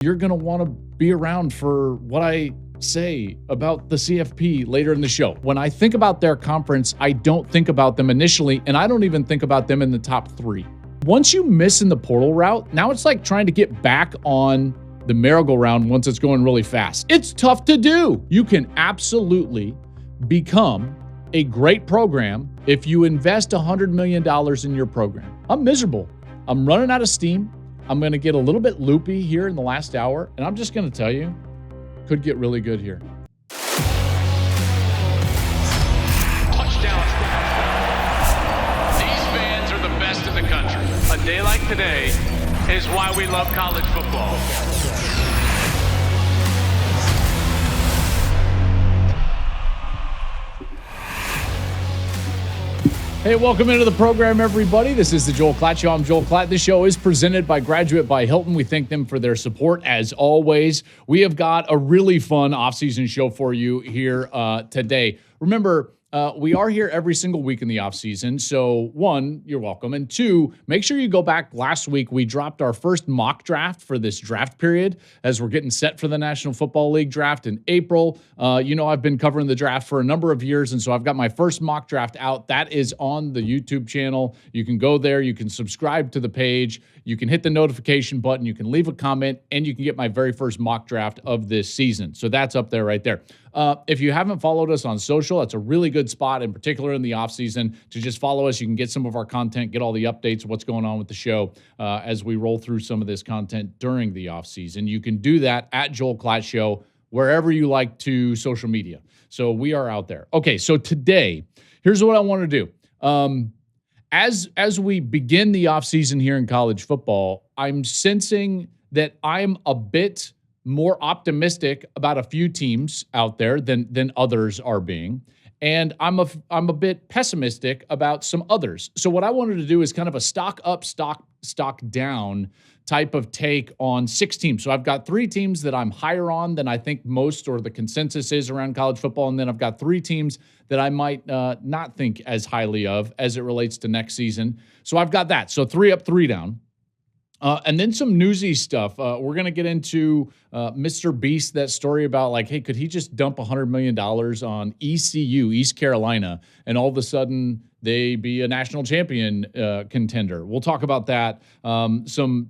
You're going to want to be around for what I say about the CFP later in the show. When I think about their conference, I don't think about them initially, and I don't even think about them in the top 3. Once you miss in the portal route, now it's like trying to get back on the merry-go-round once it's going really fast. It's tough to do. You can absolutely become a great program if you invest $100 million in your program. I'm miserable. I'm running out of steam. I'm going to get a little bit loopy here in the last hour, and I'm just going to tell you, could get really good here. Touchdown. These fans are the best in the country. A day like today is why we love college football. Hey, welcome into the program, everybody. This is the Joel Klatt Show. I'm Joel Klatt. This show is presented by Graduate by Hilton. We thank them for their support, as always. We have got a really fun offseason show for you here today. Remember, we are here every single week in the offseason. So, 1, you're welcome. And 2, make sure you go back. Last week, we dropped our first mock draft for this draft period as we're getting set for the National Football League draft in April. I've been covering the draft for a number of years, and so I've got my first mock draft out. That is on the YouTube channel. You can go there. You can subscribe to the page. You can hit the notification button. You can leave a comment, and you can get my very first mock draft of this season. So that's up there right there. If you haven't followed us on social, that's a really good spot, in particular in the offseason, to just follow us. You can get some of our content, get all the updates of what's going on with the show as we roll through some of this content during the offseason. You can do that at Joel Klatt Show, wherever you like to social media. So we are out there. Okay, so today, here's what I want to do. As we begin the offseason here in college football, I'm sensing that I'm a bit more optimistic about a few teams out there than others are being. And I'm a bit pessimistic about some others. So what I wanted to do is kind of a stock up, stock down type of take on 6 teams. So I've got 3 teams that I'm higher on than I think most, or the consensus is around college football. And then I've got 3 teams that I might not think as highly of as it relates to next season. So I've got that. So 3 up, 3 down. And then some newsy stuff. We're going to get into MrBeast, that story about like, hey, could he just dump $100 million on ECU, East Carolina, and all of a sudden they be a national champion contender? We'll talk about that. Some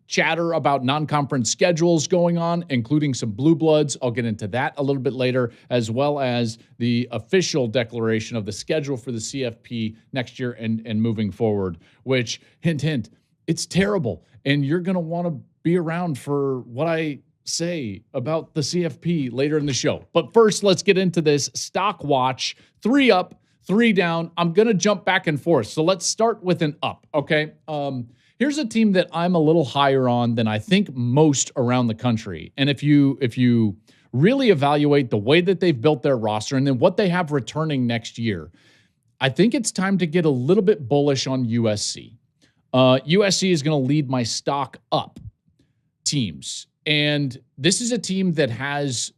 chatter about non-conference schedules going on, including some blue bloods. I'll get into that a little bit later, as well as the official declaration of the schedule for the CFP next year and moving forward, which, hint, hint, it's terrible, and you're going to want to be around for what I say about the CFP later in the show. But first, let's get into this stock watch. 3 up, 3 down. I'm going to jump back and forth. So let's start with an up, okay? Here's a team that I'm a little higher on than I think most around the country. And if you really evaluate the way that they've built their roster and then what they have returning next year, I think it's time to get a little bit bullish on USC. USC is going to lead my stock up teams. And this is a team that has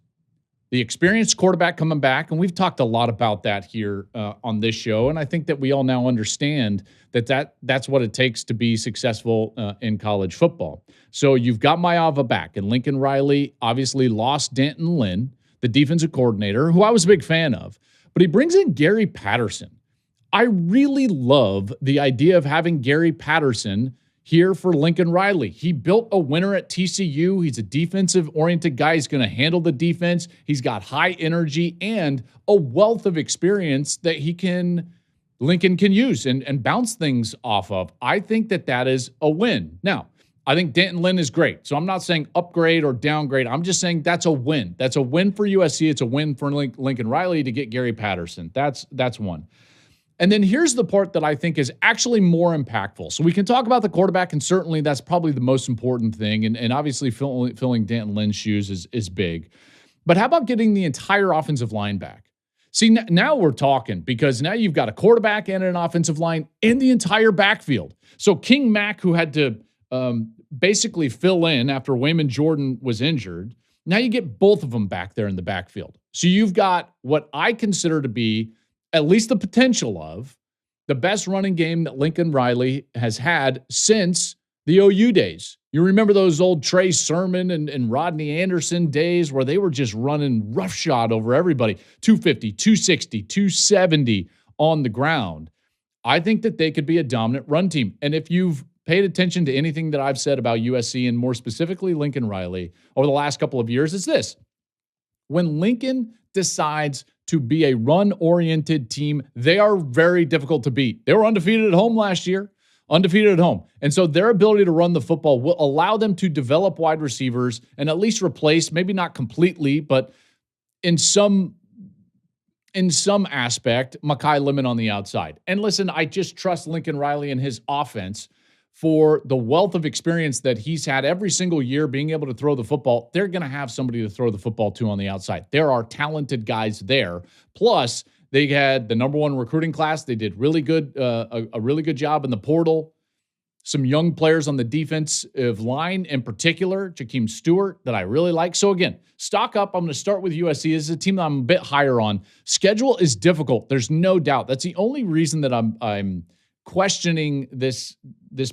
the experienced quarterback coming back. And we've talked a lot about that here on this show. And I think that we all now understand that's what it takes to be successful in college football. So you've got Maava back, and Lincoln Riley obviously lost Danton Lynn, the defensive coordinator, who I was a big fan of. But he brings in Gary Patterson. I really love the idea of having Gary Patterson here for Lincoln Riley. He built a winner at TCU. He's a defensive-oriented guy. He's going to handle the defense. He's got high energy and a wealth of experience that Lincoln can use and bounce things off of. I think that is a win. Now, I think Danton Lynn is great. So I'm not saying upgrade or downgrade. I'm just saying that's a win. That's a win for USC. It's a win for Lincoln Riley to get Gary Patterson. That's one. And then here's the part that I think is actually more impactful. So we can talk about the quarterback, and certainly that's probably the most important thing. And obviously filling Danton Lynn's shoes is big. But how about getting the entire offensive line back? See, now we're talking, because now you've got a quarterback and an offensive line in the entire backfield. So King Mack, who had to basically fill in after Wayman Jordan was injured, now you get both of them back there in the backfield. So you've got what I consider to be at least the potential of the best running game that Lincoln Riley has had since the OU days. You remember those old Trey Sermon and Rodney Anderson days where they were just running roughshod over everybody, 250, 260, 270 on the ground. I think that they could be a dominant run team. And if you've paid attention to anything that I've said about USC and more specifically Lincoln Riley over the last couple of years, it's this. When Lincoln decides to be a run-oriented team, they are very difficult to beat. They were undefeated at home last year. Undefeated at home. And so their ability to run the football will allow them to develop wide receivers and at least replace, maybe not completely, but in some aspect, Mekhi Lemon on the outside. And listen, I just trust Lincoln Riley and his offense for the wealth of experience that he's had every single year being able to throw the football. They're going to have somebody to throw the football to on the outside. There are talented guys there. Plus, they had the number one recruiting class. They did really good, a really good job in the portal. Some young players on the defensive line, in particular, Jakeem Stewart, that I really like. So again, stock up. I'm going to start with USC. This is a team that I'm a bit higher on. Schedule is difficult. There's no doubt. That's the only reason that I'm questioning this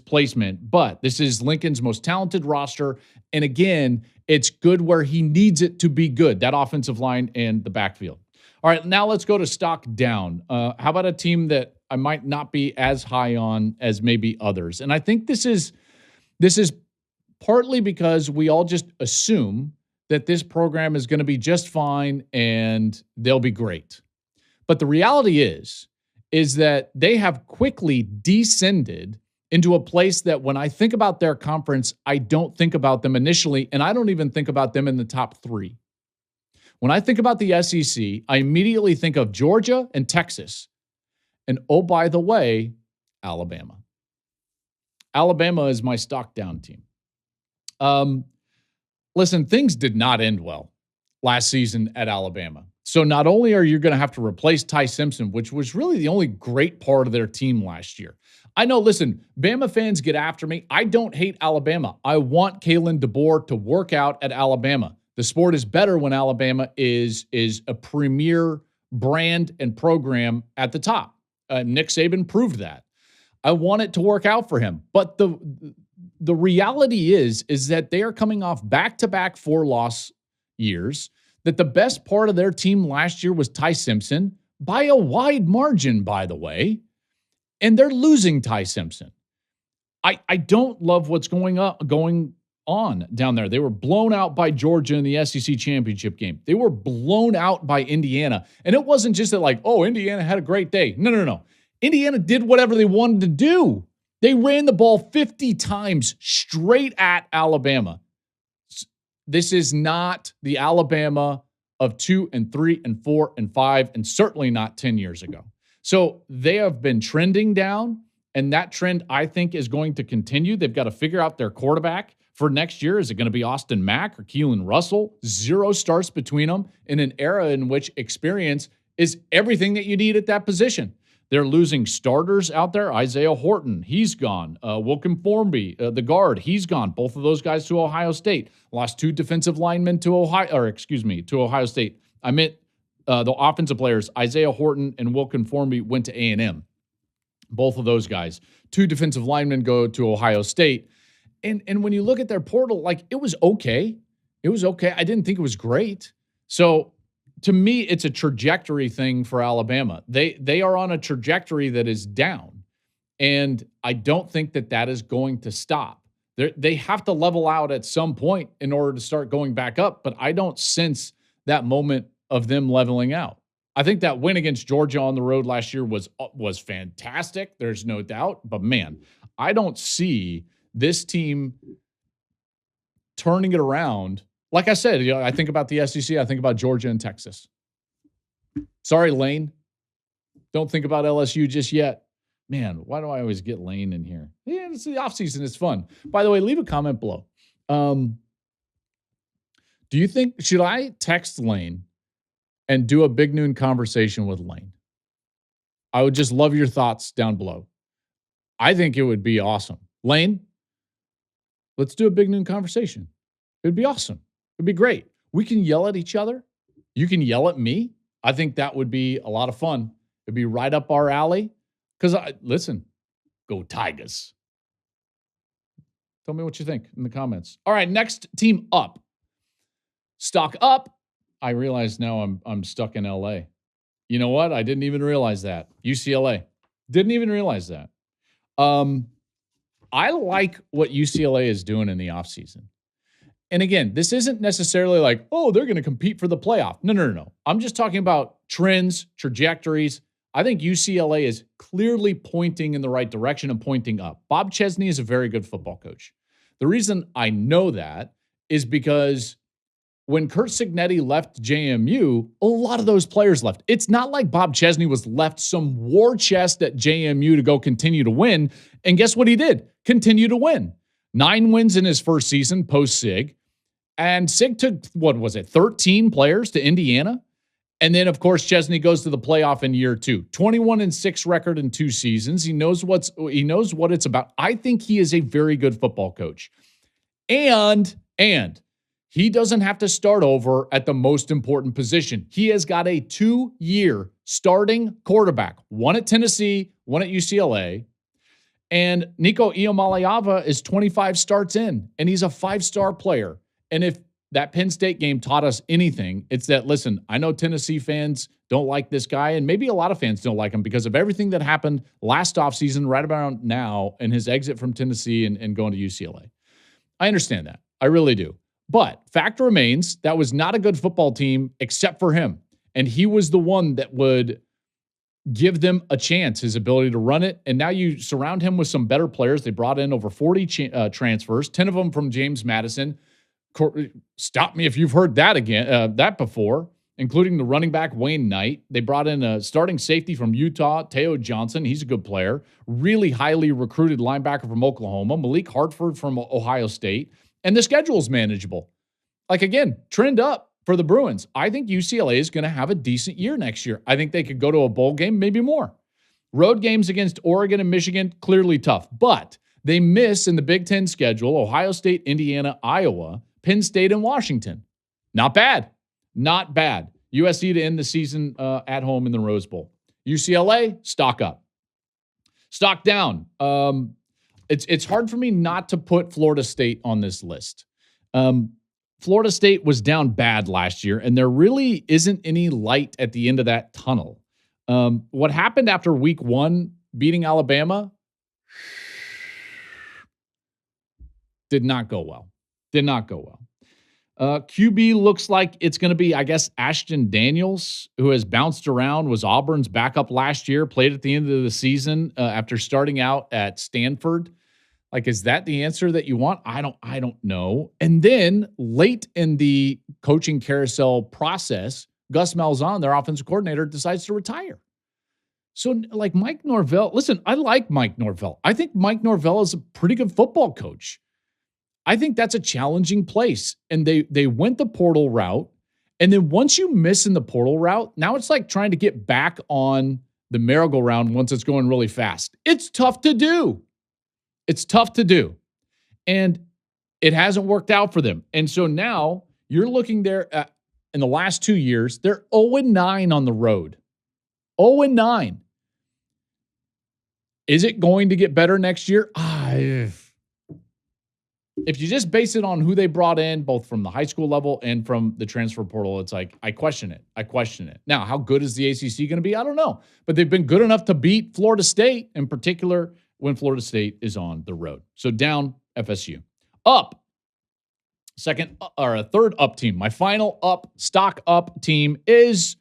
placement. But this is Lincoln's most talented roster, and again, it's good where he needs it to be good. That offensive line and the backfield. All right, now let's go to stock down. How about a team that I might not be as high on as maybe others? And I think this is partly because we all just assume that this program is going to be just fine and they'll be great. But the reality is that they have quickly descended into a place that when I think about their conference, I don't think about them initially, and I don't even think about them in the top three. When I think about the SEC, I immediately think of Georgia and Texas. And oh, by the way, Alabama. Alabama is my stock down team. Listen, things did not end well last season at Alabama. So not only are you going to have to replace Ty Simpson, which was really the only great part of their team last year. I know, listen, Bama fans get after me. I don't hate Alabama. I want Kalen DeBoer to work out at Alabama. The sport is better when Alabama is a premier brand and program at the top. Nick Saban proved that. I want it to work out for him. But the reality is that they are coming off back-to-back 4-loss years, that the best part of their team last year was Ty Simpson, by a wide margin, by the way, and they're losing Ty Simpson. I don't love what's going on down there. They were blown out by Georgia in the SEC championship game. They were blown out by Indiana. And it wasn't just that like, oh, Indiana had a great day. No. Indiana did whatever they wanted to do. They ran the ball 50 times straight at Alabama. This is not the Alabama of 2 and 3 and 4 and 5, and certainly not 10 years ago. So they have been trending down, and that trend, I think, is going to continue. They've got to figure out their quarterback for next year. Is it going to be Austin Mack or Keelan Russell? 0 starts between them in an era in which experience is everything that you need at that position. They're losing starters out there. Isaiah Horton, he's gone. Wilkin Formby, the guard, he's gone. Both of those guys to Ohio State. Lost 2 defensive linemen to Ohio State. I meant the offensive players, Isaiah Horton and Wilkin Formby, went to A&M. Both of those guys. 2 defensive linemen go to Ohio State. And when you look at their portal, like, it was okay. It was okay. I didn't think it was great. So to me, it's a trajectory thing for Alabama. They are on a trajectory that is down, and I don't think that is going to stop. They have to level out at some point in order to start going back up, but I don't sense that moment of them leveling out. I think that win against Georgia on the road last year was fantastic. There's no doubt, but man, I don't see this team turning it around. Like I said, I think about the SEC. I think about Georgia and Texas. Sorry, Lane. Don't think about LSU just yet. Man, why do I always get Lane in here? Yeah, it's the offseason. It's fun. By the way, leave a comment below. Do you think, should I text Lane and do a Big Noon conversation with Lane? I would just love your thoughts down below. I think it would be awesome. Lane, let's do a Big Noon conversation. It would be awesome. It'd be great. We can yell at each other. You can yell at me. I think that would be a lot of fun. It'd be right up our alley. Because, listen, go Tigers. Tell me what you think in the comments. All right, next team up. Stock up. I realize now I'm stuck in LA. You know what? I didn't even realize that. UCLA. Didn't even realize that. I like what UCLA is doing in the offseason. And again, this isn't necessarily like, oh, they're going to compete for the playoff. No. I'm just talking about trends, trajectories. I think UCLA is clearly pointing in the right direction and pointing up. Bob Chesney is a very good football coach. The reason I know that is because when Curt Cignetti left JMU, a lot of those players left. It's not like Bob Chesney was left some war chest at JMU to go continue to win. And guess what he did? Continue to win. 9 wins in his first season post-Sig. And Sig took, 13 players to Indiana? And then, of course, Chesney goes to the playoff in year 2. 21-6 record in 2 seasons. He knows what it's about. I think he is a very good football coach. And he doesn't have to start over at the most important position. He has got a 2-year starting quarterback. 1 at Tennessee, 1 at UCLA. And Nico Iamaleava is 25 starts in, and he's a 5-star player. And if that Penn State game taught us anything, it's that, listen, I know Tennessee fans don't like this guy, and maybe a lot of fans don't like him because of everything that happened last offseason right about now and his exit from Tennessee and going to UCLA. I understand that. I really do. But fact remains, that was not a good football team except for him. And he was the one that would give them a chance, his ability to run it. And now you surround him with some better players. They brought in over 40 transfers, 10 of them from James Madison. Stop me if you've heard that before, including the running back Wayne Knight. They brought in a starting safety from Utah, Teo Johnson. He's a good player. Really highly recruited linebacker from Oklahoma, Malik Hartford from Ohio State. And the schedule's manageable. Like, again, trend up for the Bruins. I think UCLA is going to have a decent year next year. I think they could go to a bowl game, maybe more. Road games against Oregon and Michigan, clearly tough. But they miss in the Big Ten schedule Ohio State, Indiana, Iowa, Penn State, and Washington. Not bad. Not bad. USC to end the season at home in the Rose Bowl. UCLA, stock up. Stock down. It's hard for me not to put Florida State on this list. Florida State was down bad last year, and there really isn't any light at the end of that tunnel. What happened after week 1, beating Alabama, did not go well. QB looks like it's going to be, I guess, Ashton Daniels, who has bounced around, was Auburn's backup last year, played at the end of the season after starting out at Stanford. Like, is that the answer that you want? I don't know. And then late in the coaching carousel process, Gus Malzahn, their offensive coordinator, decides to retire. So, like, Mike Norvell, listen, I like Mike Norvell. I think Mike Norvell is a pretty good football coach. I think that's a challenging place. And they went the portal route. And then once you miss in the portal route, now it's like trying to get back on the merry-go-round once it's going really fast. It's tough to do. And it hasn't worked out for them. And so now you're looking there at, in the last 2 years, they're 0-9 on the road. 0-9. Is it going to get better next year? If you just base it on who they brought in, both from the high school level and from the transfer portal, it's like, I question it. Now, how good is the ACC going to be? I don't know. But they've been good enough to beat Florida State, in particular when Florida State is on the road. So down, FSU. Up, third up team. My final stock up team is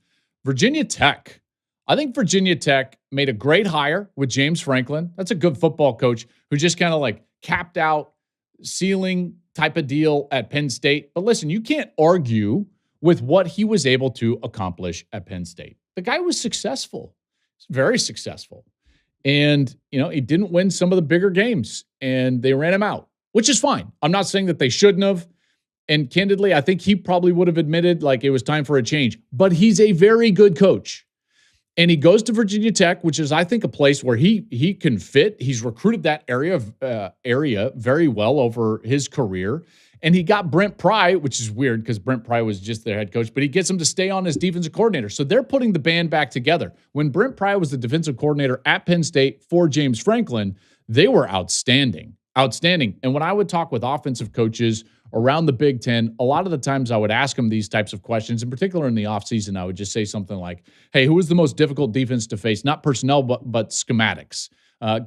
Virginia Tech. I think Virginia Tech made a great hire with James Franklin. That's a good football coach who just kind of like capped out ceiling type of deal at Penn State. But listen, you can't argue with what he was able to accomplish at Penn State. The guy was successful. Very successful. And, he didn't win some of the bigger games, and they ran him out, which is fine. I'm not saying that they shouldn't have. And candidly, I think he probably would have admitted like it was time for a change. But he's a very good coach. And he goes to Virginia Tech, which is, I think, a place where he can fit. He's recruited that area very well over his career. And he got Brent Pry, which is weird because Brent Pry was just their head coach, but he gets him to stay on as defensive coordinator. So they're putting the band back together. When Brent Pry was the defensive coordinator at Penn State for James Franklin, they were outstanding. outstanding. And when I would talk with offensive coaches around the Big Ten, a lot of the times I would ask them these types of questions. In particular, in the offseason, I would just say something like, hey, who is the most difficult defense to face? Not personnel, but schematics,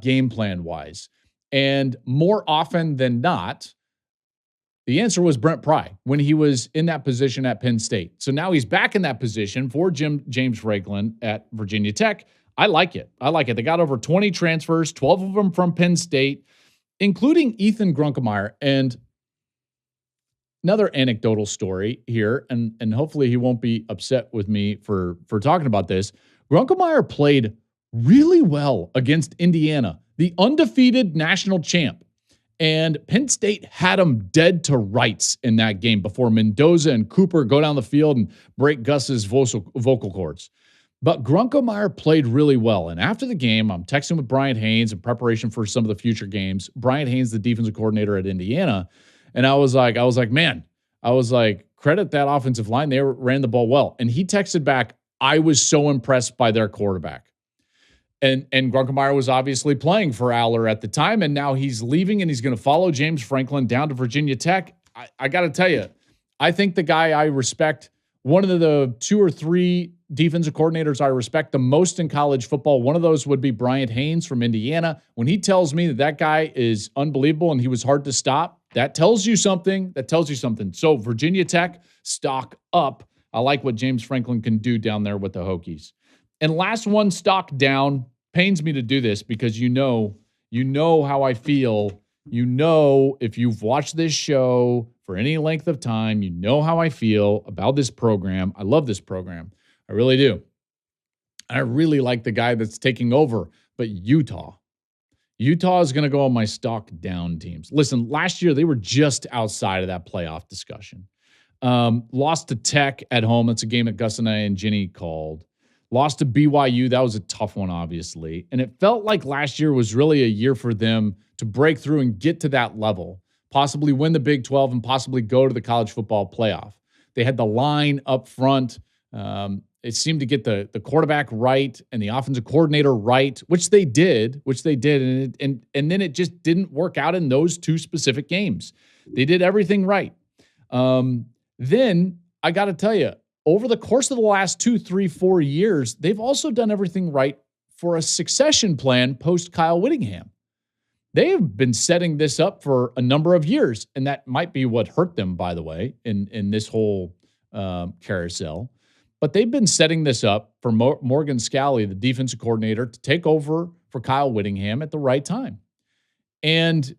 game plan wise. And more often than not, the answer was Brent Pry when he was in that position at Penn State. So now he's back in that position for James Franklin at Virginia Tech. I like it. They got over 20 transfers, 12 of them from Penn State, including Ethan Grunkemeyer. And another anecdotal story here, and hopefully he won't be upset with me for talking about this. Grunkemeyer played really well against Indiana, the undefeated national champ. And Penn State had him dead to rights in that game before Mendoza and Cooper go down the field and break Gus's vocal cords. But Grunkemeyer played really well. And after the game, I'm texting with Bryant Haynes in preparation for some of the future games. Bryant Haynes, the defensive coordinator at Indiana. And I was like, credit that offensive line. They ran the ball well. And he texted back, I was so impressed by their quarterback. And Grunkemeyer was obviously playing for Aller at the time, and now he's leaving and he's going to follow James Franklin down to Virginia Tech. I got to tell you, I think the guy I respect, one of the 2 or 3 defensive coordinators I respect the most in college football, one of those would be Bryant Haynes from Indiana. When he tells me that guy is unbelievable and he was hard to stop, that tells you something. So Virginia Tech, stock up. I like what James Franklin can do down there with the Hokies. And last one, stock down. Pains me to do this because you know how I feel. You know, if you've watched this show for any length of time, you know how I feel about this program. I love this program. I really do. I really like the guy that's taking over. But Utah is going to go on my stock down teams. Listen, last year they were just outside of that playoff discussion. Lost to Tech at home. That's a game that Gus and I and Ginny called. Lost to BYU. That was a tough one, obviously. And it felt like last year was really a year for them to break through and get to that level, possibly win the Big 12 and possibly go to the college football playoff. They had the line up front. It seemed to get the quarterback right and the offensive coordinator right, which they did. And then it just didn't work out in those 2 specific games. They did everything right. Then I got to tell you, over the course of the last 2, 3, 4 years, they've also done everything right for a succession plan post Kyle Whittingham. They've been setting this up for a number of years, and that might be what hurt them, by the way, in this whole carousel. But they've been setting this up for Morgan Scalley, the defensive coordinator, to take over for Kyle Whittingham at the right time. And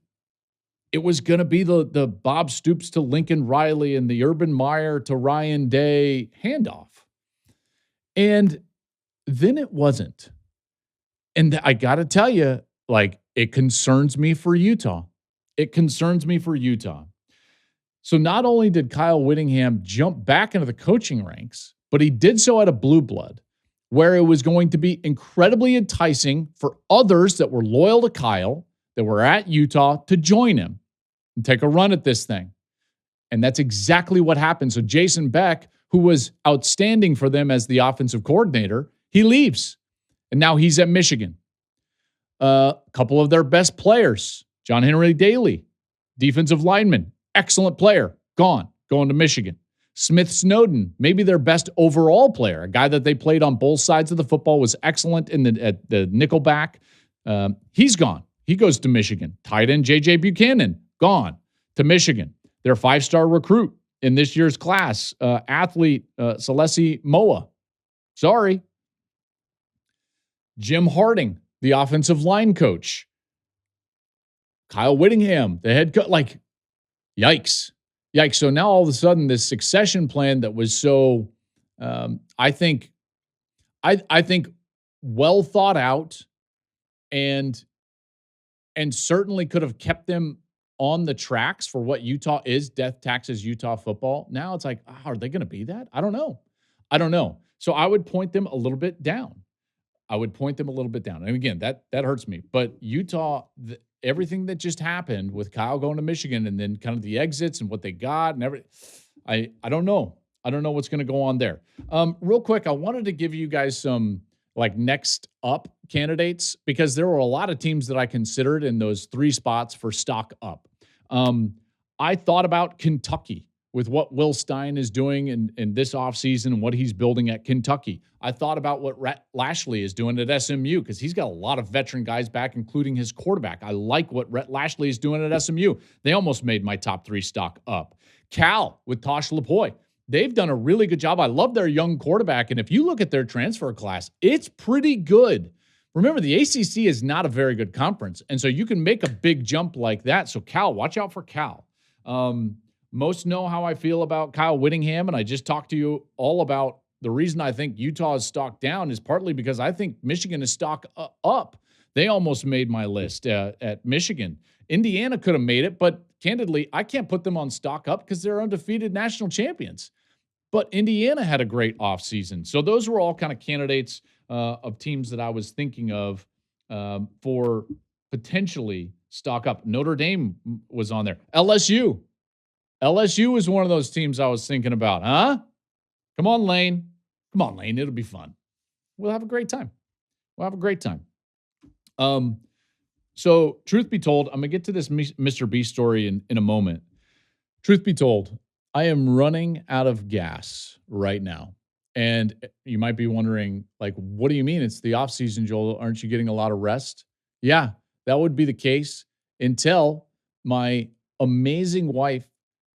it was going to be the Bob Stoops to Lincoln Riley and the Urban Meyer to Ryan Day handoff. And then it wasn't. And I got to tell you, it concerns me for Utah. So not only did Kyle Whittingham jump back into the coaching ranks, but he did so at a blue blood, where it was going to be incredibly enticing for others that were loyal to Kyle, that were at Utah, to join him and take a run at this thing. And that's exactly what happened. So Jason Beck, who was outstanding for them as the offensive coordinator, he leaves. And now he's at Michigan. A couple of their best players, John Henry Daly, defensive lineman, excellent player, going to Michigan. Smith Snowden, maybe their best overall player, a guy that they played on both sides of the football, was excellent at the nickelback. He's gone. He goes to Michigan. Tight end J.J. Buchanan, gone to Michigan. Their 5-star recruit in this year's class, athlete Celeste Moa. Sorry. Jim Harding, the offensive line coach. Kyle Whittingham, the head coach. Yikes. So now all of a sudden, this succession plan that was so, I think, well thought out, and certainly could have kept them on the tracks for what Utah is, death taxes Utah football. Now it's are they going to be that? I don't know. So I would point them a little bit down. And again, that hurts me. But Utah, everything that just happened with Kyle going to Michigan, and then kind of the exits and what they got and everything, I don't know. I don't know what's going to go on there. Real quick, I wanted to give you guys some like next up candidates, because there were a lot of teams that I considered in those 3 spots for stock up. I thought about Kentucky with what Will Stein is doing in this offseason and what he's building at Kentucky. I thought about what Rhett Lashley is doing at SMU because he's got a lot of veteran guys back, including his quarterback. I like what Rhett Lashley is doing at SMU. They almost made my top 3 stock up. Cal with Tosh Lapoy. They've done a really good job. I love their young quarterback, and if you look at their transfer class, it's pretty good. Remember, the ACC is not a very good conference, and so you can make a big jump like that. So Cal, watch out for Cal. Most know how I feel about Kyle Whittingham, and I just talked to you all about the reason I think Utah is stock down is partly because I think Michigan is stock up. They almost made my list at Michigan. Indiana could have made it, but candidly, I can't put them on stock up because they're undefeated national champions. But Indiana had a great offseason. So those were all kind of candidates of teams that I was thinking of for potentially stock up. Notre Dame was on there. LSU is one of those teams I was thinking about. Huh? Come on, Lane. Come on, Lane. It'll be fun. We'll have a great time. So truth be told, I'm going to get to this MrBeast story in a moment. Truth be told, I am running out of gas right now. And you might be wondering, like, what do you mean? It's the offseason, Joel. Aren't you getting a lot of rest? Yeah, that would be the case until my amazing wife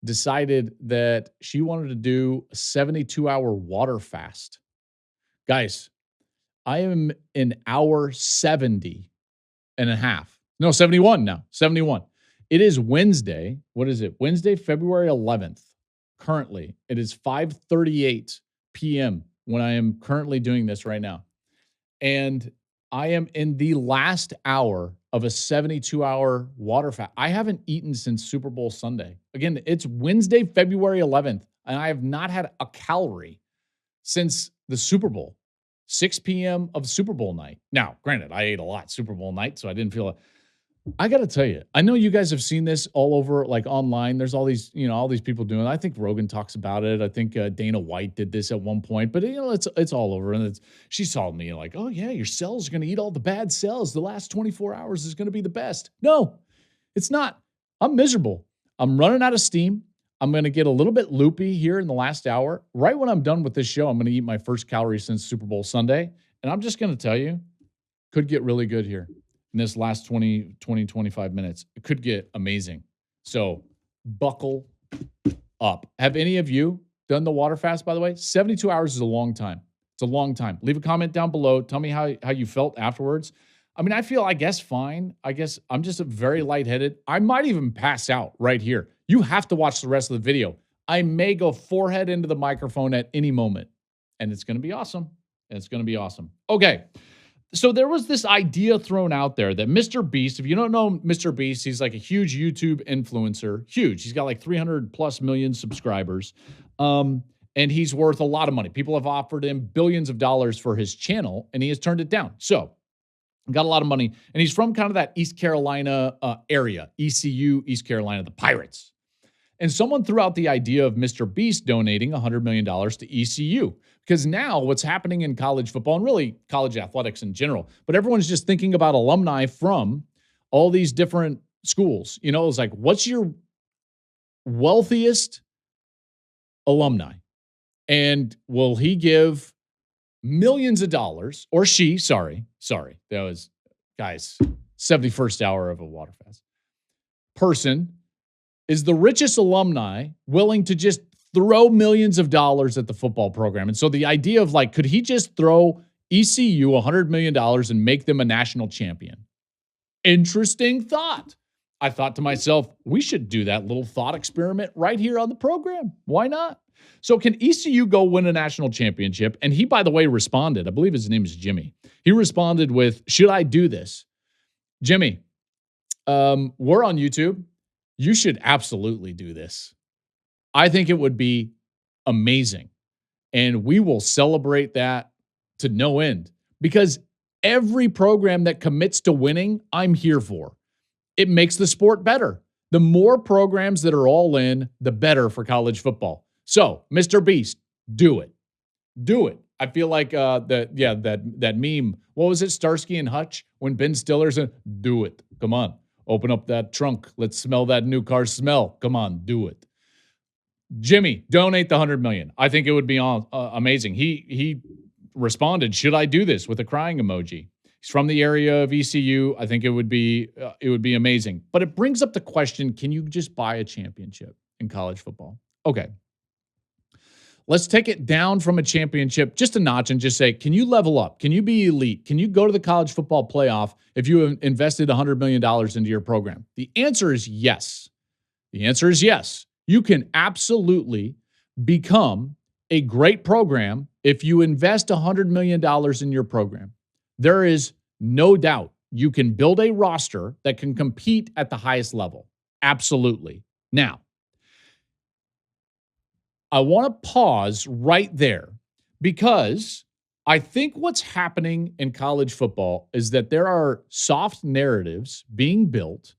decided that she wanted to do a 72-hour water fast. Guys, I am in hour 70 and a half. No, 71 now. 71. It is Wednesday. What is it? Wednesday, February 11th. Currently, it is 5:38 p.m. when I am currently doing this right now. And I am in the last hour of a 72-hour water fast. I haven't eaten since Super Bowl Sunday. Again, it's Wednesday, February 11th, and I have not had a calorie since the Super Bowl, 6 p.m. of Super Bowl night. Now, granted, I ate a lot Super Bowl night, so I didn't feel it. I got to tell you, I know you guys have seen this all over, like online. There's all these people doing it. I think Rogan talks about it. I think Dana White did this at one point, but it's all over. And she saw me like, oh yeah, your cells are going to eat all the bad cells. The last 24 hours is going to be the best. No, it's not. I'm miserable. I'm running out of steam. I'm going to get a little bit loopy here in the last hour. Right when I'm done with this show, I'm going to eat my first calorie since Super Bowl Sunday. And I'm just going to tell you, could get really good here in this last 25 minutes. It could get amazing. So buckle up. Have any of you done the water fast, by the way? 72 hours is a long time. It's a long time. Leave a comment down below. Tell me how you felt afterwards. I mean, I feel, I guess, fine. I guess I'm just very lightheaded. I might even pass out right here. You have to watch the rest of the video. I may go forehead into the microphone at any moment, and it's going to be awesome. Okay. So there was this idea thrown out there that MrBeast, if you don't know MrBeast, he's like a huge YouTube influencer. Huge. He's got like 300 plus million subscribers. And he's worth a lot of money. People have offered him billions of dollars for his channel, and he has turned it down. So got a lot of money. And he's from kind of that East Carolina area, ECU, East Carolina, the Pirates. And someone threw out the idea of MrBeast donating $100 million to ECU. Because now what's happening in college football and really college athletics in general, but everyone's just thinking about alumni from all these different schools. You know, it's like, what's your wealthiest alumni? And will he give millions of dollars, or she, sorry, that was, guys, 71st hour of a water fast. Person is the richest alumni willing to just throw millions of dollars at the football program. And so the idea of like, could he just throw ECU $100 million and make them a national champion? Interesting thought. I thought to myself, we should do that little thought experiment right here on the program. Why not? So can ECU go win a national championship? And he, by the way, responded. I believe his name is Jimmy. He responded with, should I do this? Jimmy, we're on YouTube. You should absolutely do this. I think it would be amazing. And we will celebrate that to no end because every program that commits to winning, I'm here for. It makes the sport better. The more programs that are all in, the better for college football. So, MrBeast, do it. Do it. I feel like that meme. What was it, Starsky and Hutch, when Ben Stiller said, "Do it, come on, open up that trunk, let's smell that new car smell. Come on, do it." Jimmy, donate the $100 million. I think it would be amazing. He responded, "Should I do this?" with a crying emoji. He's from the area of ECU. I think it would be amazing. But it brings up the question: can you just buy a championship in college football? Okay. Let's take it down from a championship just a notch and just say, can you level up? Can you be elite? Can you go to the college football playoff if you have invested $100 million into your program? The answer is yes. The answer is yes. You can absolutely become a great program if you invest $100 million in your program. There is no doubt you can build a roster that can compete at the highest level. Absolutely. Now, I want to pause right there because I think what's happening in college football is that there are soft narratives being built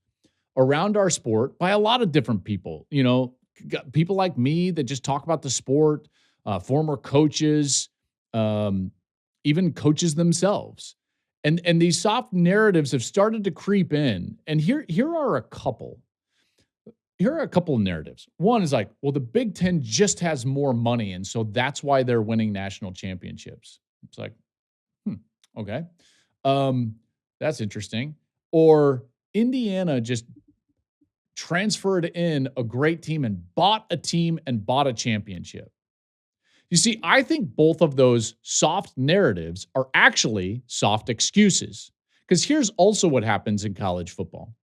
around our sport by a lot of different people. You know, people like me that just talk about the sport, former coaches, even coaches themselves. And these soft narratives have started to creep in. And here are a couple. Here are a couple of narratives. One is like, well, the Big Ten just has more money, and so that's why they're winning national championships. It's like, okay. That's interesting. Or Indiana just transferred in a great team and bought a championship. You see, I think both of those soft narratives are actually soft excuses. Because here's also what happens in college football.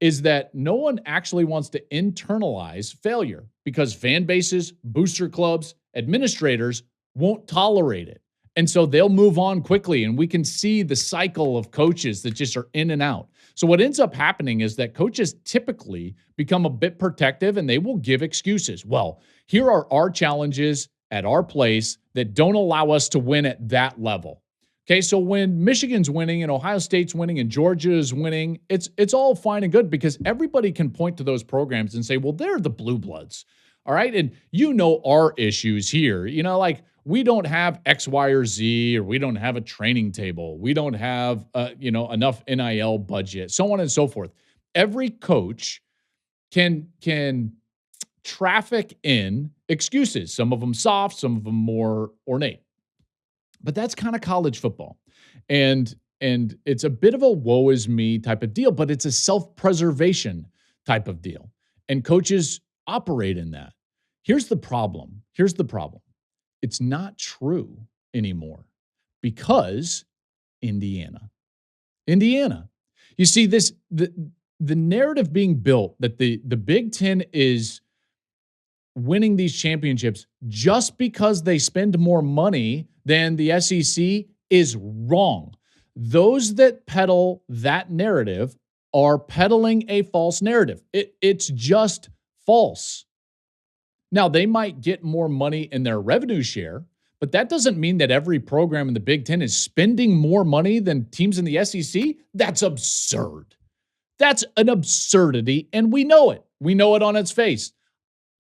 Is that no one actually wants to internalize failure because fan bases, booster clubs, administrators won't tolerate it. And so they'll move on quickly, and we can see the cycle of coaches that just are in and out. So what ends up happening is that coaches typically become a bit protective, and they will give excuses. Well, here are our challenges at our place that don't allow us to win at that level. Okay, so when Michigan's winning and Ohio State's winning and Georgia is winning, it's all fine and good because everybody can point to those programs and say, well, they're the blue bloods, all right? And you know our issues here. You know, like we don't have X, Y, or Z, or we don't have a training table. We don't have, enough NIL budget, so on and so forth. Every coach can traffic in excuses, some of them soft, some of them more ornate. But that's kind of college football. And it's a bit of a woe is me type of deal, but it's a self-preservation type of deal. And coaches operate in that. Here's the problem. It's not true anymore because Indiana. You see the narrative being built that the Big Ten is winning these championships just because they spend more money than the SEC is wrong. Those that peddle that narrative are peddling a false narrative. It's just false. Now, they might get more money in their revenue share, but that doesn't mean that every program in the Big Ten is spending more money than teams in the SEC. That's absurd. That's an absurdity, and we know it. We know it on its face.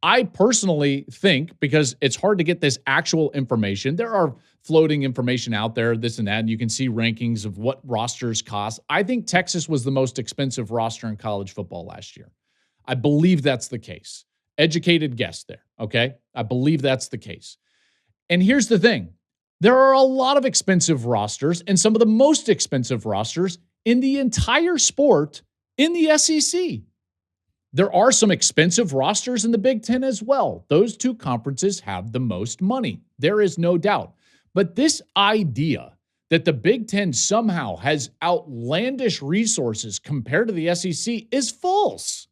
I personally think, because it's hard to get this actual information, there are floating information out there, this and that, and you can see rankings of what rosters cost. I think Texas was the most expensive roster in college football last year. I believe that's the case. Educated guess there, okay? I believe that's the case. And here's the thing. There are a lot of expensive rosters and some of the most expensive rosters in the entire sport in the SEC. There are some expensive rosters in the Big Ten as well. Those two conferences have the most money. There is no doubt. But this idea that the Big Ten somehow has outlandish resources compared to the SEC is false.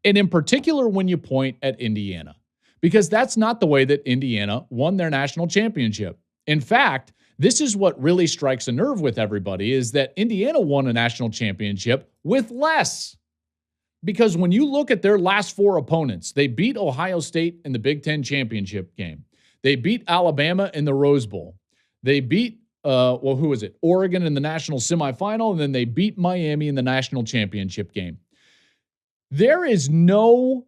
And in particular, when you point at Indiana, because that's not the way that Indiana won their national championship. In fact, this is what really strikes a nerve with everybody is that Indiana won a national championship with less. Because when you look at their last four opponents, they beat Ohio State in the Big Ten championship game. They beat Alabama in the Rose Bowl. They beat, Oregon in the national semifinal, and then they beat Miami in the national championship game. There is no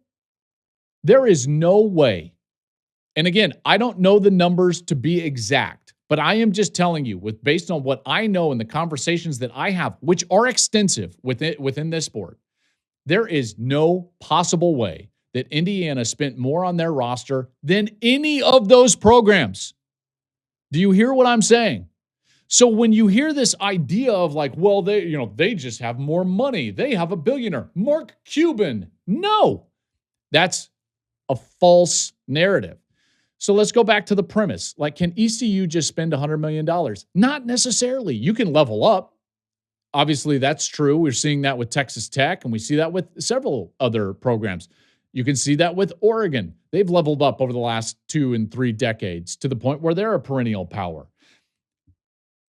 way. And again, I don't know the numbers to be exact, But I am just telling you, based on what I know and the conversations that I have, which are extensive within this sport, there is no possible way that Indiana spent more on their roster than any of those programs. Do you hear what I'm saying? So when you hear this idea of like, well, they just have more money. They have a billionaire, Mark Cuban. No, that's a false narrative. So let's go back to the premise. Like, can ECU just spend $100 million? Not necessarily. You can level up. Obviously, that's true. We're seeing that with Texas Tech, and we see that with several other programs. You can see that with Oregon. They've leveled up over the last 2 and 3 decades to the point where they're a perennial power.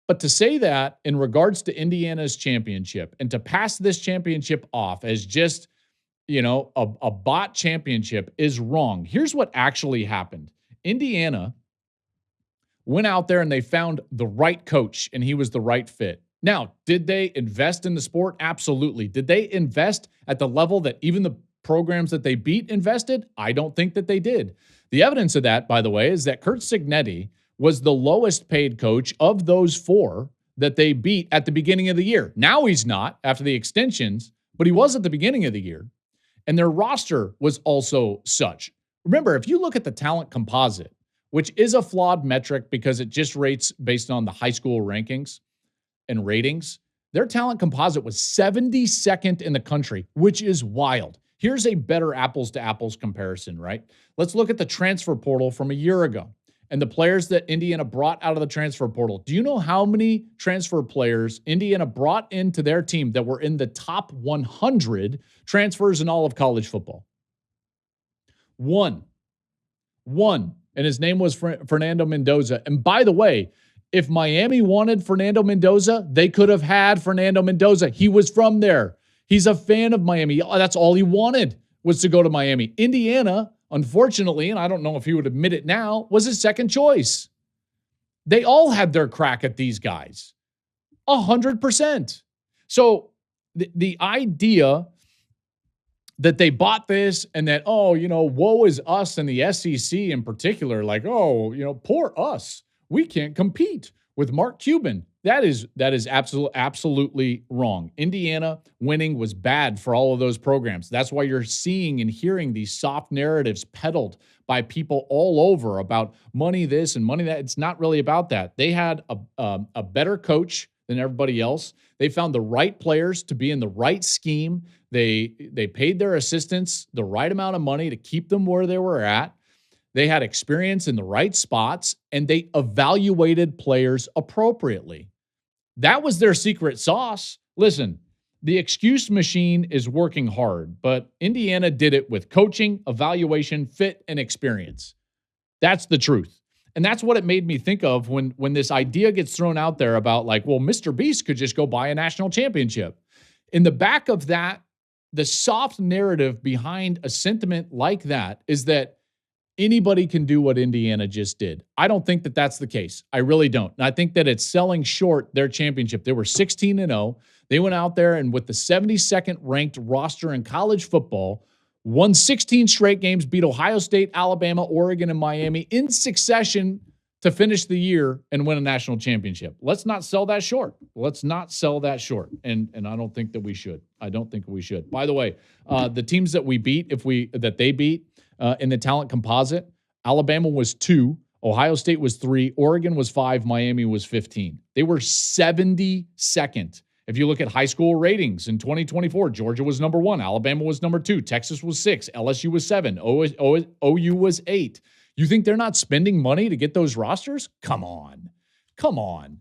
But to say that in regards to Indiana's championship and to pass this championship off as just, a bot championship is wrong. Here's what actually happened. Indiana went out there and they found the right coach, and he was the right fit. Now, did they invest in the sport? Absolutely. Did they invest at the level that even the programs that they beat invested? I don't think that they did. The evidence of that, by the way, is that Curt Cignetti was the lowest paid coach of those 4 that they beat at the beginning of the year. Now he's not after the extensions, but he was at the beginning of the year. And their roster was also such. Remember, if you look at the talent composite, which is a flawed metric because it just rates based on the high school rankings and ratings, their talent composite was 72nd in the country, which is wild. Here's a better apples to apples comparison, right? Let's look at the transfer portal from a year ago and the players that Indiana brought out of the transfer portal. Do you know how many transfer players Indiana brought into their team that were in the top 100 transfers in all of college football? One. And his name was Fernando Mendoza. And by the way, if Miami wanted Fernando Mendoza, they could have had Fernando Mendoza. He was from there. He's a fan of Miami. That's all he wanted was to go to Miami. Indiana, unfortunately, and I don't know if he would admit it now, was his second choice. They all had their crack at these guys. 100%. So the idea that they bought this and that, woe is us and the SEC in particular, like, poor us. We can't compete with Mark Cuban. That is absolutely wrong. Indiana winning was bad for all of those programs. That's why you're seeing and hearing these soft narratives peddled by people all over about money this and money that. It's not really about that. They had a better coach than everybody else. They found the right players to be in the right scheme. They paid their assistants the right amount of money to keep them where they were at. They had experience in the right spots, and they evaluated players appropriately. That was their secret sauce. Listen, the excuse machine is working hard, but Indiana did it with coaching, evaluation, fit, and experience. That's the truth. And that's what it made me think of when this idea gets thrown out there about like, well, MrBeast could just go buy a national championship. In the back of that, the soft narrative behind a sentiment like that is that anybody can do what Indiana just did. I don't think that that's the case. I really don't. And I think that it's selling short their championship. They were 16-0. They went out there and with the 72nd ranked roster in college football, won 16 straight games, beat Ohio State, Alabama, Oregon, and Miami in succession to finish the year and win a national championship. Let's not sell that short. Let's not sell that short. And I don't think that we should. I don't think we should. By the way, the teams that we beat, they beat in the talent composite, Alabama was 2, Ohio State was 3, Oregon was 5, Miami was 15. They were 72nd. If you look at high school ratings in 2024, Georgia was number 1, Alabama was number 2, Texas was 6, LSU was 7, OU was 8. You think they're not spending money to get those rosters? Come on.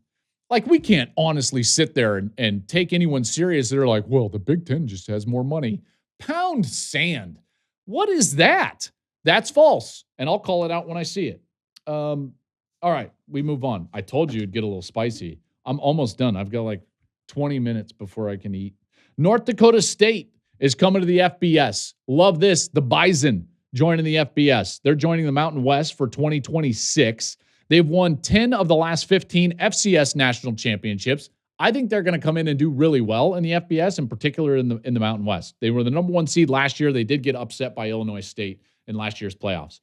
Like, we can't honestly sit there and take anyone serious. They're like, well, the Big Ten just has more money. Pound sand. What is that? That's false. And I'll call it out when I see it. All right, we move on. I told you it'd get a little spicy. I'm almost done. I've got like 20 minutes before I can eat. North Dakota State is coming to the FBS. Love this. The Bison joining the FBS. They're joining the Mountain West for 2026. They've won 10 of the last 15 FCS national championships. I think they're going to come in and do really well in the FBS, in particular in the Mountain West. They were the number 1 seed last year. They did get upset by Illinois State in last year's playoffs.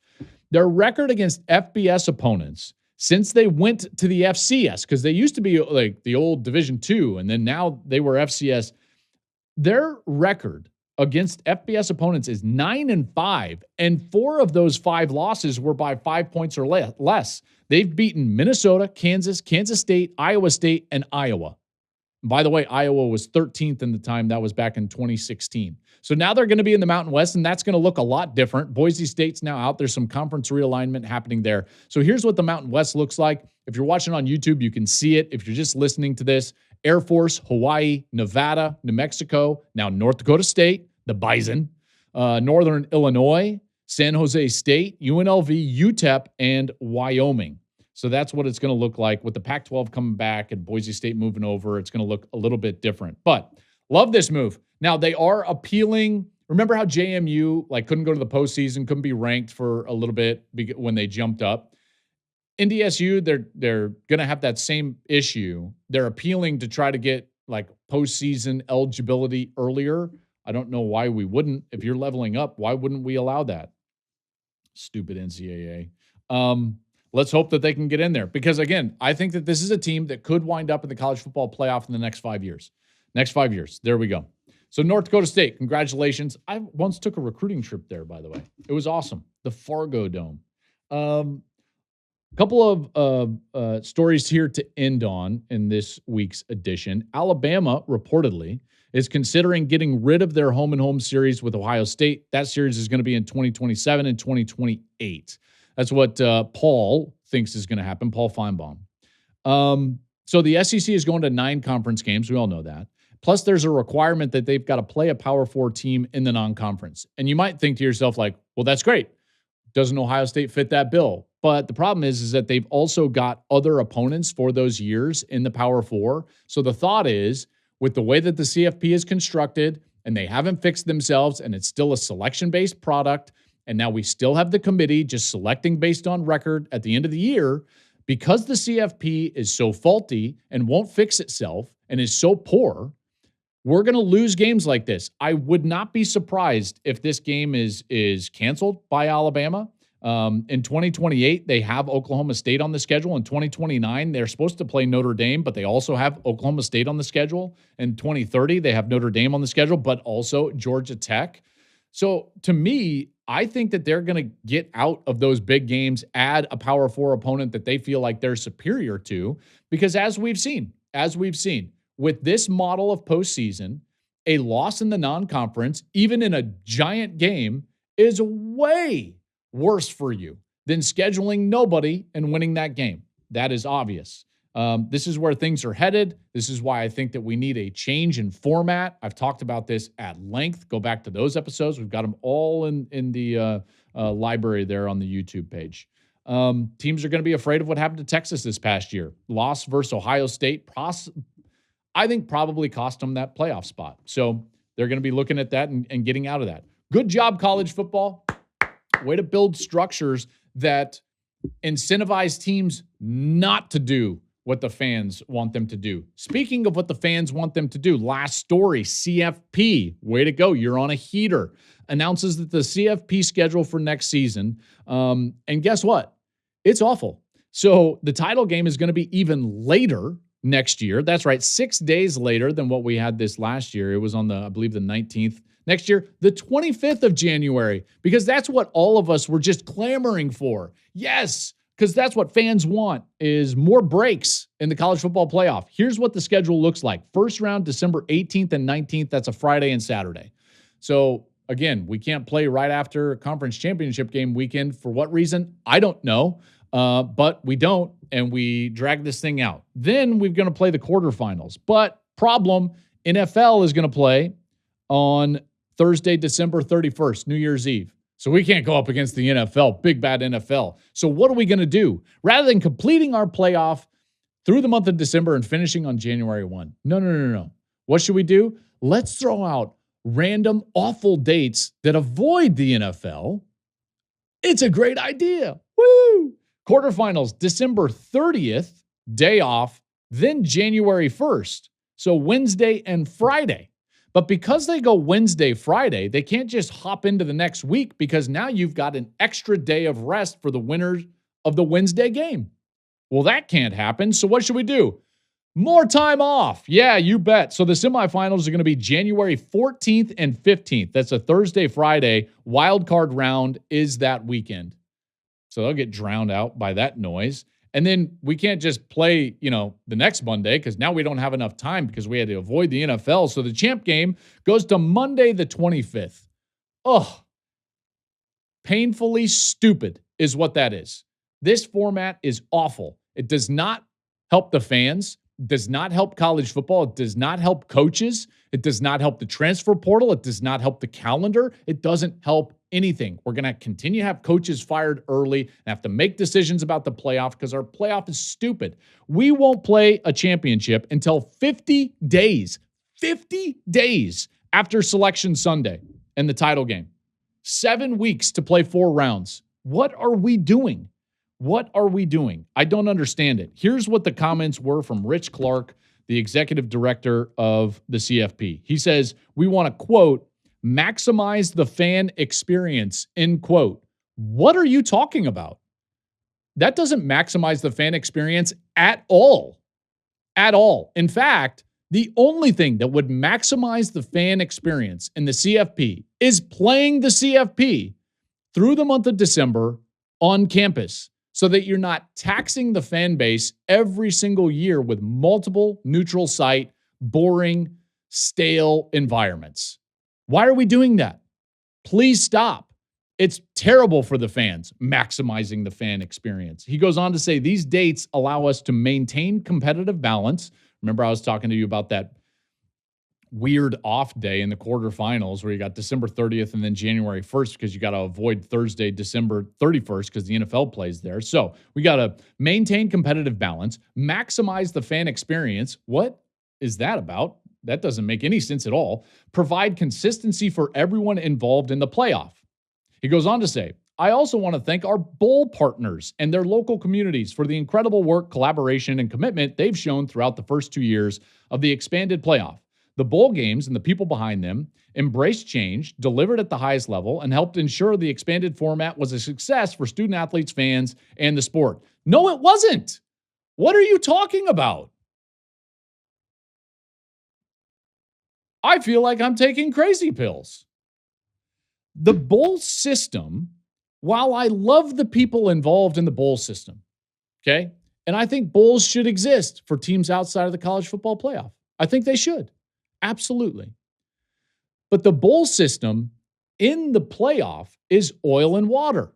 Their record against FBS opponents since they went to the FCS, because they used to be like the old Division II, and then now they were FCS. Their record against FBS opponents is 9-5, and 4 of those 5 losses were by 5 points or less. They've beaten Minnesota, Kansas, Kansas State, Iowa State, and Iowa. By the way, Iowa was 13th in the time. That was back in 2016. So now they're going to be in the Mountain West, and that's going to look a lot different. Boise State's now out. There's some conference realignment happening there. So here's what the Mountain West looks like. If you're watching on YouTube, you can see it. If you're just listening to this, Air Force, Hawaii, Nevada, New Mexico, now North Dakota State, the Bison, Northern Illinois, San Jose State, UNLV, UTEP, and Wyoming. So that's what it's going to look like with the Pac-12 coming back and Boise State moving over. It's going to look a little bit different, but love this move. Now they are appealing. Remember how JMU couldn't go to the postseason, couldn't be ranked for a little bit when they jumped up. NDSU, they're going to have that same issue. They're appealing to try to get postseason eligibility earlier. I don't know why we wouldn't. If you're leveling up, why wouldn't we allow that? Stupid NCAA. Let's hope that they can get in there because, again, I think that this is a team that could wind up in the college football playoff in the next 5 years. Next 5 years. There we go. So North Dakota State, congratulations. I once took a recruiting trip there, by the way. It was awesome. The Fargo Dome. A couple of stories here to end on in this week's edition. Alabama, reportedly, is considering getting rid of their home-and-home series with Ohio State. That series is going to be in 2027 and 2028. That's what Paul thinks is going to happen, Paul Feinbaum. So the SEC is going to 9 conference games. We all know that. Plus, there's a requirement that they've got to play a Power 4 team in the non-conference. And you might think to yourself, well, that's great. Doesn't Ohio State fit that bill? But the problem is that they've also got other opponents for those years in the Power 4. So the thought is, with the way that the CFP is constructed, and they haven't fixed themselves, and it's still a selection-based product, and now we still have the committee just selecting based on record at the end of the year, because the CFP is so faulty and won't fix itself and is so poor, we're going to lose games like this. I would not be surprised if this game is canceled by Alabama. In 2028, they have Oklahoma State on the schedule. In 2029, they're supposed to play Notre Dame, but they also have Oklahoma State on the schedule. In 2030, they have Notre Dame on the schedule, but also Georgia Tech. So to me, I think that they're going to get out of those big games, add a Power 4 opponent that they feel like they're superior to, because as we've seen, with this model of postseason, a loss in the non-conference, even in a giant game, is way worse for you than scheduling nobody and winning that game. That is obvious. This is where things are headed. This is why I think that we need a change in format. I've talked about this at length. Go back to those episodes. We've got them all in the library there on the YouTube page. Teams are going to be afraid of what happened to Texas this past year. Loss versus Ohio State, I think probably cost them that playoff spot. So they're going to be looking at that and getting out of that. Good job, college football. Way to build structures that incentivize teams not to do what the fans want them to do. Speaking of what the fans want them to do, last story, CFP, way to go. You're on a heater. Announces that the CFP schedule for next season. And guess what? It's awful. So the title game is going to be even later next year. That's right, 6 days later than what we had this last year. It was on I believe the 19th. Next year, the 25th of January, because that's what all of us were just clamoring for. Yes, because that's what fans want, is more breaks in the college football playoff. Here's what the schedule looks like. First round, December 18th and 19th. That's a Friday and Saturday. So, again, we can't play right after a conference championship game weekend. For what reason? I don't know. But we don't, and we drag this thing out. Then we're going to play the quarterfinals. But problem, NFL is going to play on Thursday, December 31st, New Year's Eve. So we can't go up against the NFL, big bad NFL. So what are we going to do? Rather than completing our playoff through the month of December and finishing on January 1. No. What should we do? Let's throw out random awful dates that avoid the NFL. It's a great idea. Woo! Quarterfinals, December 30th, day off, then January 1st. So Wednesday and Friday. But because they go Wednesday, Friday, they can't just hop into the next week because now you've got an extra day of rest for the winners of the Wednesday game. Well, that can't happen. So what should we do? More time off. Yeah, you bet. So the semifinals are going to be January 14th and 15th. That's a Thursday, Friday. Wild card round is that weekend. So they'll get drowned out by that noise. And then we can't just play, the next Monday because now we don't have enough time because we had to avoid the NFL. So the champ game goes to Monday the 25th. Oh, painfully stupid is what that is. This format is awful. It does not help the fans. It does not help college football. It does not help coaches. It does not help the transfer portal. It does not help the calendar. It doesn't help anything. We're going to continue to have coaches fired early and have to make decisions about the playoff because our playoff is stupid. We won't play a championship until 50 days after Selection Sunday and the title game. 7 weeks to play 4 rounds. What are we doing? What are we doing? I don't understand it. Here's what the comments were from Rich Clark, the executive director of the CFP. He says, we want to, quote, maximize the fan experience, end quote. What are you talking about? That doesn't maximize the fan experience at all. At all. In fact, the only thing that would maximize the fan experience in the CFP is playing the CFP through the month of December on campus so that you're not taxing the fan base every single year with multiple neutral site, boring, stale environments. Why are we doing that? Please stop. It's terrible for the fans, maximizing the fan experience. He goes on to say these dates allow us to maintain competitive balance. Remember, I was talking to you about that weird off day in the quarterfinals where you got December 30th and then January 1st because you got to avoid Thursday, December 31st because the NFL plays there. So we got to maintain competitive balance, maximize the fan experience. What is that about? That doesn't make any sense at all. Provide consistency for everyone involved in the playoff. He goes on to say, I also want to thank our bowl partners and their local communities for the incredible work, collaboration, and commitment they've shown throughout the first 2 years of the expanded playoff. The bowl games and the people behind them embraced change, delivered at the highest level, and helped ensure the expanded format was a success for student athletes, fans, and the sport. No, it wasn't. What are you talking about? I feel like I'm taking crazy pills. The bowl system, while I love the people involved in the bowl system, okay, and I think bowls should exist for teams outside of the college football playoff. I think they should. Absolutely. But the bowl system in the playoff is oil and water.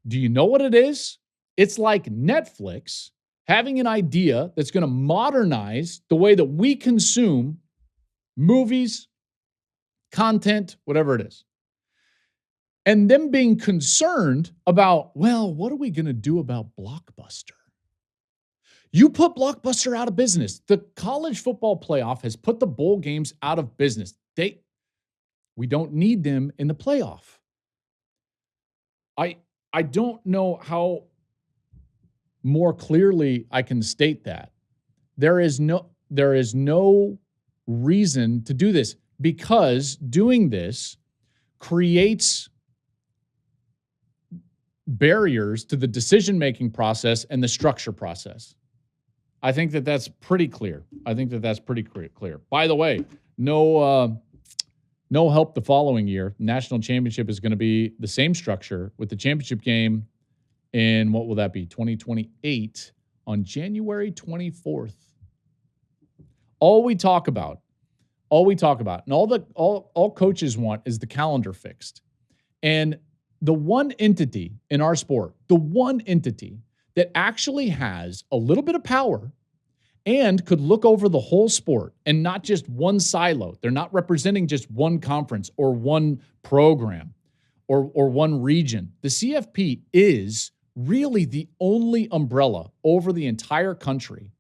Do you know what it is? It's like Netflix having an idea that's going to modernize the way that we consume movies, content, whatever it is. And them being concerned about, well, what are we going to do about Blockbuster? You put Blockbuster out of business. The college football playoff has put the bowl games out of business. We don't need them in the playoff. I don't know how more clearly I can state that. There is no reason to do this because doing this creates barriers to the decision-making process and the structure process. I think that that's pretty clear. Clear. By the way, no help the following year. National championship is going to be the same structure with the championship game in, what will that be, 2028 on January 24th. All we talk about, and all coaches want is the calendar fixed. And the one entity in our sport, the one entity that actually has a little bit of power and could look over the whole sport and not just one silo. They're not representing just one conference or one program or one region. The CFP is really the only umbrella over the entire country.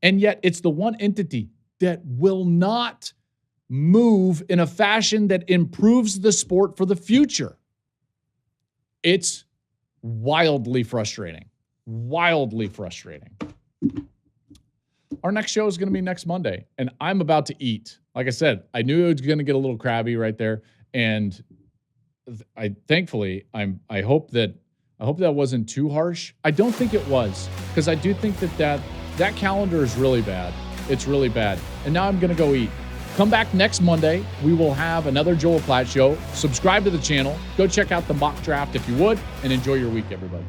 And yet it's the one entity that will not move in a fashion that improves the sport for the future. It's wildly frustrating. Wildly frustrating. Our next show is going to be next Monday, and I'm about to eat. Like I said, I knew it was going to get a little crabby right there, and I hope that I hope that wasn't too harsh. I don't think it was, because I do think that calendar is really bad. It's really bad. And now I'm going to go eat. Come back next Monday. We will have another Joel Klatt show. Subscribe to the channel. Go check out the mock draft if you would, and enjoy your week, everybody.